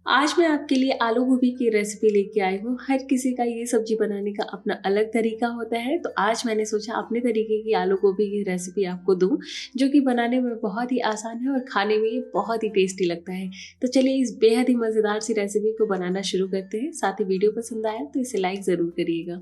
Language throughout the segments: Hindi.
आज मैं आपके लिए आलू गोभी की रेसिपी लेके आई हूँ। हर किसी का ये सब्जी बनाने का अपना अलग तरीका होता है, तो आज मैंने सोचा अपने तरीके की आलू गोभी की रेसिपी आपको दूँ, जो कि बनाने में बहुत ही आसान है और खाने में ये बहुत ही टेस्टी लगता है। तो चलिए इस बेहद ही मज़ेदार सी रेसिपी को बनाना शुरू करते हैं। साथ ही वीडियो पसंद आया तो इसे लाइक ज़रूर करिएगा।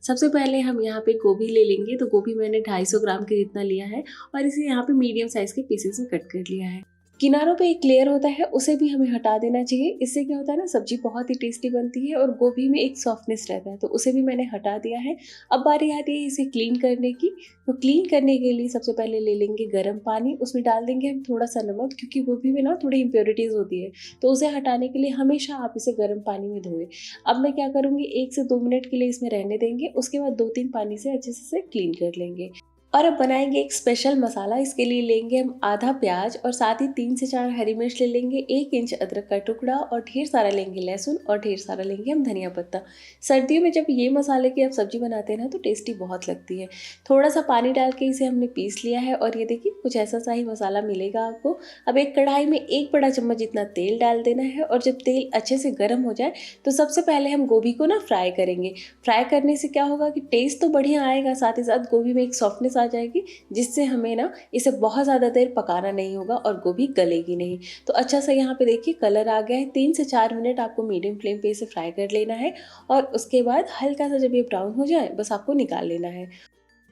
सबसे पहले हम यहाँ पे गोभी ले लेंगे, तो गोभी मैंने 250 ग्राम के जितना लिया है और इसे यहाँ पे मीडियम साइज़ के पीसेस में कट कर लिया है। किनारों पे एक लेयर होता है, उसे भी हमें हटा देना चाहिए। इससे क्या होता है ना, सब्जी बहुत ही टेस्टी बनती है और गोभी में एक सॉफ्टनेस रहता है, तो उसे भी मैंने हटा दिया है। अब बारी आती है इसे क्लीन करने की। तो क्लीन करने के लिए सबसे पहले ले लेंगे गर्म पानी, उसमें डाल देंगे हम थोड़ा सा नमक, क्योंकि गोभी में ना थोड़ी इम्प्योरिटीज़ होती है, तो उसे हटाने के लिए हमेशा आप इसे गर्म पानी में धोएं। अब मैं क्या करूँगी, 1 से 2 मिनट के लिए इसमें रहने देंगे, उसके बाद 2-3 पानी से अच्छे से इसे क्लीन कर लेंगे। और अब बनाएंगे एक स्पेशल मसाला। इसके लिए लेंगे हम आधा प्याज और साथ ही 3 से 4 हरी मिर्च ले लेंगे, 1 इंच अदरक का टुकड़ा और ढेर सारा लेंगे लहसुन और ढेर सारा लेंगे हम धनिया पत्ता। सर्दियों में जब ये मसाले की आप सब्जी बनाते हैं ना, तो टेस्टी बहुत लगती है। थोड़ा सा पानी डाल के इसे हमने पीस लिया है और ये देखिए कुछ ऐसा सा ही मसाला मिलेगा आपको। अब एक कढ़ाई में 1 बड़ा चम्मच जितना तेल डाल देना है और जब तेल अच्छे से गर्म हो जाए तो सबसे पहले हम गोभी को ना फ्राई करेंगे। फ्राई करने से क्या होगा कि टेस्ट तो बढ़िया आएगा, साथ ही साथ गोभी में एक सॉफ्टनेस आ जाएगी, जिससे हमें ना इसे बहुत ज़्यादा देर पकाना नहीं होगा और गोभी गलेगी नहीं। तो अच्छा सा यहाँ पे देखिए कलर आ गया है। 3 से 4 मिनट आपको मीडियम फ्लेम पे इसे फ्राई कर लेना है और उसके बाद हल्का सा जब ये ब्राउन हो जाए बस आपको निकाल लेना है।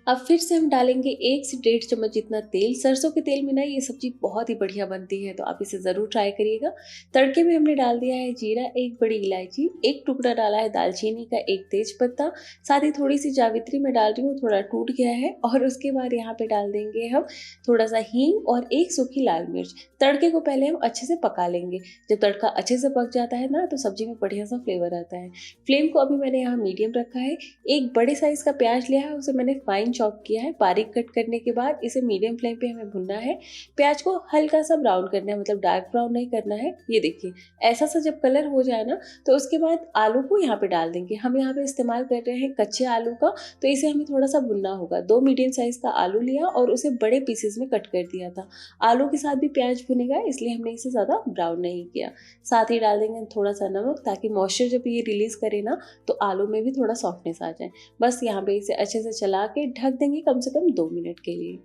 अब फिर से हम डालेंगे 1 से डेढ़ चम्मच जितना तेल। सरसों के तेल में ना ये सब्जी बहुत ही बढ़िया बनती है, तो आप इसे ज़रूर ट्राई करिएगा। तड़के में हमने डाल दिया है जीरा, 1 बड़ी इलायची, 1 टुकड़ा डाला है दालचीनी का, 1 तेज पत्ता, साथ ही थोड़ी सी जावित्री मैं डाल रही हूँ, थोड़ा टूट गया है। और उसके बाद यहाँ पे डाल देंगे हम थोड़ा सा हींग और 1 सूखी लाल मिर्च। तड़के को पहले हम अच्छे से पका लेंगे। जब तड़का अच्छे से पक जाता है ना, तो सब्जी में बढ़िया सा फ्लेवर आता है। फ्लेम को अभी मैंने यहाँ मीडियम रखा है। एक बड़े साइज का प्याज लिया है, उसे मैंने फाइन चॉप किया है। बारीक कट करने के बाद इसे मीडियम फ्लेम पे हमें भुनना है। प्याज को हल्का सा ब्राउन करना है, मतलब डार्क ब्राउन नहीं करना है। ये देखिए ऐसा सा जब कलर हो जाए ना, तो उसके बाद आलू को यहाँ पे डाल देंगे। हम यहाँ पे इस्तेमाल कर रहे हैं कच्चे आलू का, तो इसे हमें थोड़ा सा भुनना होगा। 2 मीडियम साइज का आलू लिया और उसे बड़े पीसेस में कट कर दिया था। आलू के साथ भी प्याज भुनेगा, इसलिए हमने इसे ज़्यादा ब्राउन नहीं किया। साथ ही डाल देंगे थोड़ा सा नमक, ताकि मॉइस्चर जब ये रिलीज करे ना, तो आलू में भी थोड़ा सॉफ्टनेस आ जाए। बस यहाँ पे इसे अच्छे से चला के ढक देंगे कम से कम 2 मिनट के लिए।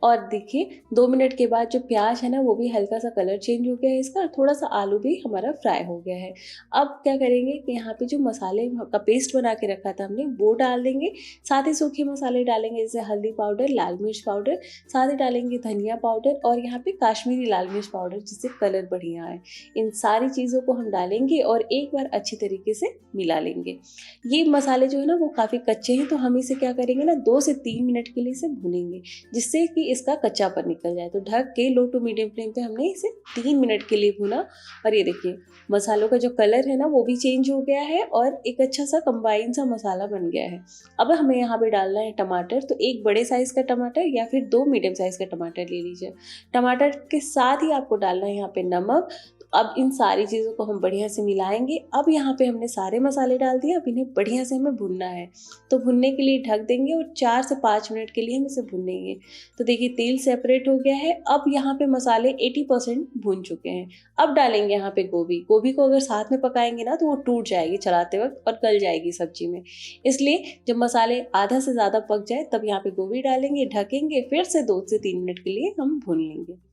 और देखिए 2 मिनट के बाद जो प्याज है ना, वो भी हल्का सा कलर चेंज हो गया है इसका, थोड़ा सा आलू भी हमारा फ्राई हो गया है। अब क्या करेंगे कि यहाँ पे जो मसाले का पेस्ट बना के रखा था हमने, वो डाल देंगे। साथ ही सूखे मसाले डालेंगे, जैसे हल्दी पाउडर, लाल मिर्च पाउडर, साथ ही डालेंगे धनिया पाउडर और यहाँ पे काश्मीरी लाल मिर्च पाउडर, जिससे कलर बढ़िया आए। इन सारी चीज़ों को हम डालेंगे और एक बार अच्छी तरीके से मिला लेंगे। ये मसाले जो है ना, वो काफ़ी कच्चे हैं, तो हम इसे क्या करेंगे ना, 2 से 3 मिनट के लिए इसे भूनेंगे, जिससे कि इसका कच्चापन निकल जाए। तो ढक के लो टू मीडियम फ्लेम पे हमने इसे 3 मिनट के लिए भुना। और ये देखिए मसालों का जो कलर है ना, वो भी चेंज हो गया है और एक अच्छा सा कंबाइन सा मसाला बन गया है। अब हमें यहाँ पे डालना है टमाटर, तो 1 बड़े साइज का टमाटर या फिर 2 मीडियम साइज का टमाटर ले लीजिए। टमाटर के साथ ही आपको डालना है यहाँ पे नमक। अब इन सारी चीज़ों को हम बढ़िया से मिलाएंगे। अब यहाँ पे हमने सारे मसाले डाल दिए, अब इन्हें बढ़िया से हमें भुनना है। तो भुनने के लिए ढक देंगे और 4 से 5 मिनट के लिए हम इसे भुनेंगे। तो देखिए तेल सेपरेट हो गया है। अब यहाँ पे मसाले 80% भुन चुके हैं। अब डालेंगे यहाँ पे गोभी। गोभी को अगर साथ में पकाएंगे ना, तो वो टूट जाएगी चलाते वक्त और गल जाएगी सब्जी में। इसलिए जब मसाले आधा से ज़्यादा पक जाए, तब यहाँ पे गोभी डालेंगे, ढकेंगे, फिर से 2 से 3 मिनट के लिए हम भून लेंगे।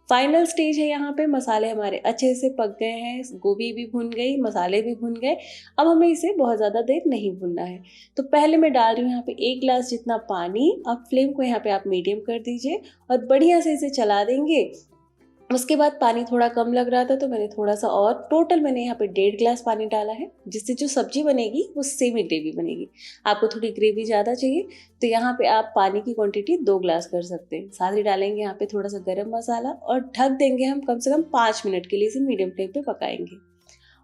फाइनल स्टेज है, यहाँ पे मसाले हमारे अच्छे से पक गए हैं, गोभी भी भुन गई, मसाले भी भुन गए। अब हमें इसे बहुत ज़्यादा देर नहीं भुनना है। तो पहले मैं डाल रही हूँ यहाँ पे 1 गिलास जितना पानी। अब फ्लेम को यहाँ पे आप मीडियम कर दीजिए और बढ़िया से इसे चला देंगे। उसके बाद पानी थोड़ा कम लग रहा था, तो मैंने थोड़ा सा और, टोटल मैंने यहाँ पे 1.5 गिलास पानी डाला है, जिससे जो सब्जी बनेगी वो सेमी ग्रेवी बनेगी। आपको थोड़ी ग्रेवी ज़्यादा चाहिए, तो यहाँ पे आप पानी की क्वांटिटी 2 गिलास कर सकते हैं। साथ ही डालेंगे यहाँ पे थोड़ा सा गरम मसाला और ढक देंगे हम कम से कम 5 मिनट के लिए, इसे मीडियम फ्लेम पे पकाएंगे।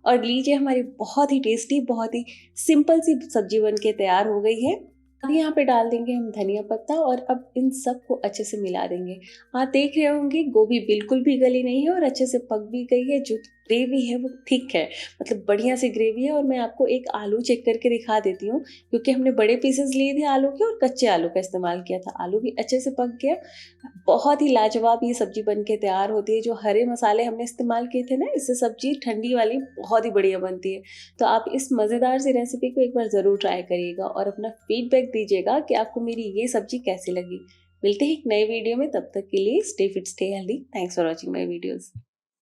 और लीजिए हमारी बहुत ही टेस्टी, बहुत ही सिंपल सी सब्जी बन के तैयार हो गई है। अब यहाँ पे डाल देंगे हम धनिया पत्ता और अब इन सब को अच्छे से मिला देंगे। आप देख रहे होंगे गोभी बिल्कुल भी गली नहीं है और अच्छे से पक भी गई है, जो ग्रेवी है वो थिक है, मतलब बढ़िया सी ग्रेवी है। और मैं आपको एक आलू चेक करके दिखा देती हूँ, क्योंकि हमने बड़े पीसेस लिए थे आलू के और कच्चे आलू का इस्तेमाल किया था। आलू भी अच्छे से पक गया, बहुत ही लाजवाब ये सब्जी बन के तैयार होती है। जो हरे मसाले हमने इस्तेमाल किए थे ना, इससे सब्जी ठंडी वाली बहुत ही बढ़िया बनती है। तो आप इस मज़ेदार सी रेसिपी को एक बार ज़रूर ट्राई करिएगा और अपना फीडबैक दीजिएगा कि आपको मेरी ये सब्जी कैसी लगी। मिलते हैं एक नए वीडियो में, तब तक के लिए stay fit stay healthy. Thanks for watching my videos.